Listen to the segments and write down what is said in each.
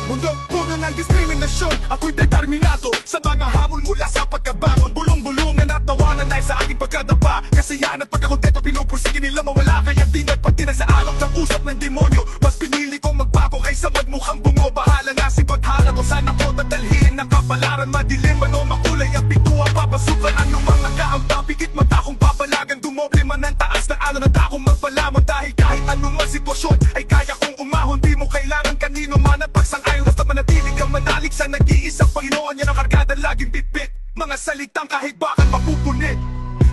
Mundong puno ng diskriminasyon, ako'y determinado sa mga hamon mula sa pagkabangon. Bulong-bulungan at tawanan ay sa aking pagkadapa. Kasiyahan at pagkakontento pinupursige nila mawala. Kaya di nagpatinag sa alok ng usap ng demonyo. Mas pinili kong magbago kaysa magmukhang bungo. Bahala na si paghala ko saan ako dadalhin. Ng kapalaran madilim, ano makulay at pituwa. Papasukan ang mga kaamta, pikit mata kong papalagan. Dumoble man ang taas ng alon at akong magpalamon. Dahil kahit anumang sitwasyon ay kaya kong umahon. Di mo kailangan kanino man at pagsang-ayon. Basta manatilig kang manalig sa nag-iisang Panginoon. Yan ang kargada laging bitbit, mga salitang kahit bakit mapupunit.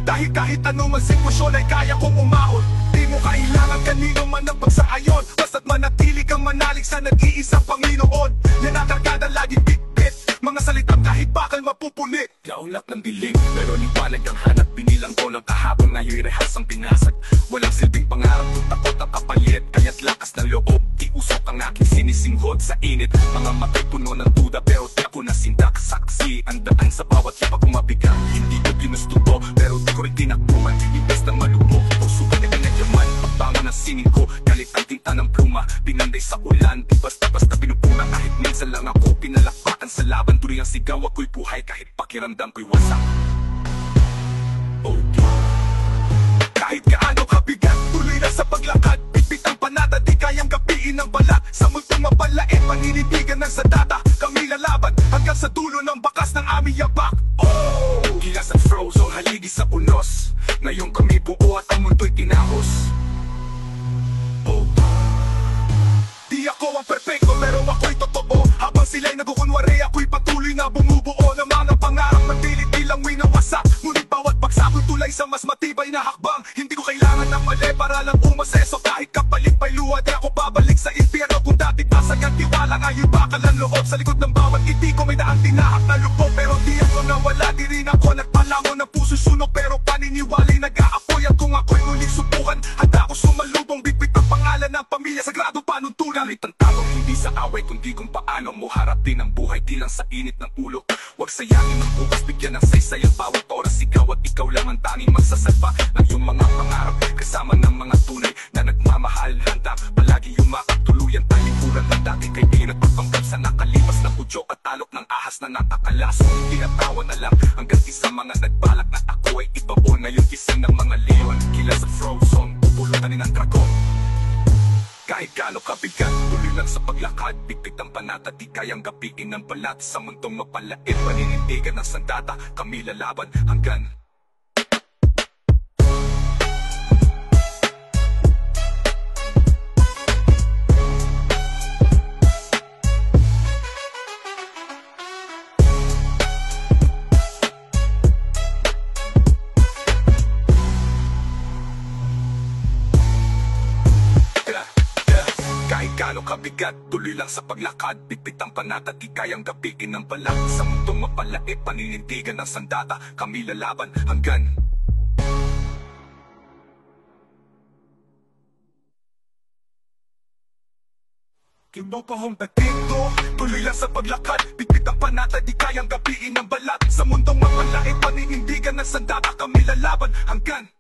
Dahil kahit anumang sitwasyon ay kaya kong umahon. Di mo kailangan kanino man ang pagsang-ayon. Basta't manatilig kang manalig sa nag-iisang Panginoon. Yan ang kargada laging bitbit, mga salitang kahit bakal mapupunit. Kaulak ng dilim, pero liwanag ang hanap. Binilang ko ng kahapon, ngayon'y rehas ang binasag. Walang silbing pangarap kung takot ang kapalit. Kaya't lakas ng loob, iusok ang aking sinisinghod sa init. Mga matay puno ng duda, pero di ako nasindak. Saksi ang dating sa bawat iba kong mabigang. Hindi ko ginusto to, pero di ko rin tinakbuhan. Imbes na malubog, puso ka na pinagyaman. Pagbangon ng sining ko, galit ang tinta ng pluma. Pinanday sa ulan, di basta-basta pinupuna. Kahit minsan lang ako pinalakpakan sa laban. Tuloy ang sigaw, ako'y buhay kahit pakiramdam ko'y wasak. Kahit gaano kabigat, tuloy na sa paglakad. Bitbit ang panata, di kayang gapiin ng balat. Sa multong mapalait, paninitigan ng sadata. Kami lalaban hanggang sa dulo ng bakas ng aming yabak. Gilas at frozen, haligi sa unos. Ngayon kami buo at ang mundo'y tinahos. Di ako ang perfecto, pero ako'y totoo. Habang sila'y nagkukunwari, ako'y patuloy na bumubuo ng mga pangarap na pilit bilang winawasak. Ngunit bawat bagsak ko'y tulay sa mas matibay na hakbang. Hindi ko kailangan ng mali para lang umaseso. Kahit kapalit pa'y luwa, di ako babalik sa impyerno. Kung dati pasag ang tiwala, ngayon bakal ang loob. Sa likod ng bawat ngiti ko may daang tinahak na lubog. Pero di ako nawala, di rin ako nagpalamon ng puso sunog. Pero paniniwala'y nag-aapoy. At kung ako'y muling subukan, handa ko sumalubong. Bitbit ang pangalan ng pamilya, sagrado panuntunan. Galit ang tawag, hindi sa away, kundi kung paano mo harapin ang buhay. Di lang sa init ng ulo, huwag sayangin ang bukas. Bigyan ng saysay ang bawat oras. Ikaw at ikaw lang ang tanging magsasalba ng iyong mga pangarap. Kasama ng mga tunay na nagmamahal. Handa palagi yumakap, tuluyan talikuran ng dati kaibigan at pagpangkal sa nakalipas na kudyo at talok ng ahas na natakalas. Hindi natawa na lang hanggang isa mga nagbalak na ako ay ibabaw. Ngayon isang ng mga leon, kilas sa frozen, pupulutan ng dragon. Kahit gaano kabigat, tuloy lang sa paglakad. Bitbit ang panata, di kayang gapiin ng balat. Sa mundong mapalait, paninindigan ng sandata. Kami lalaban hanggan gaano kabigat, tuloy lang sa paglakad. Bitbit ang panata, di kayang gapiin ng balat. Sa mundong mapalait, paninindigan ng sandata. Kami lalaban hanggan Kinopahong datito, tuloy lang sa paglakad. Bitbit ang panata, di kayang gapiin ng balat. Sa mundong mapalait, paninindigan ng sandata. Kami lalaban hanggan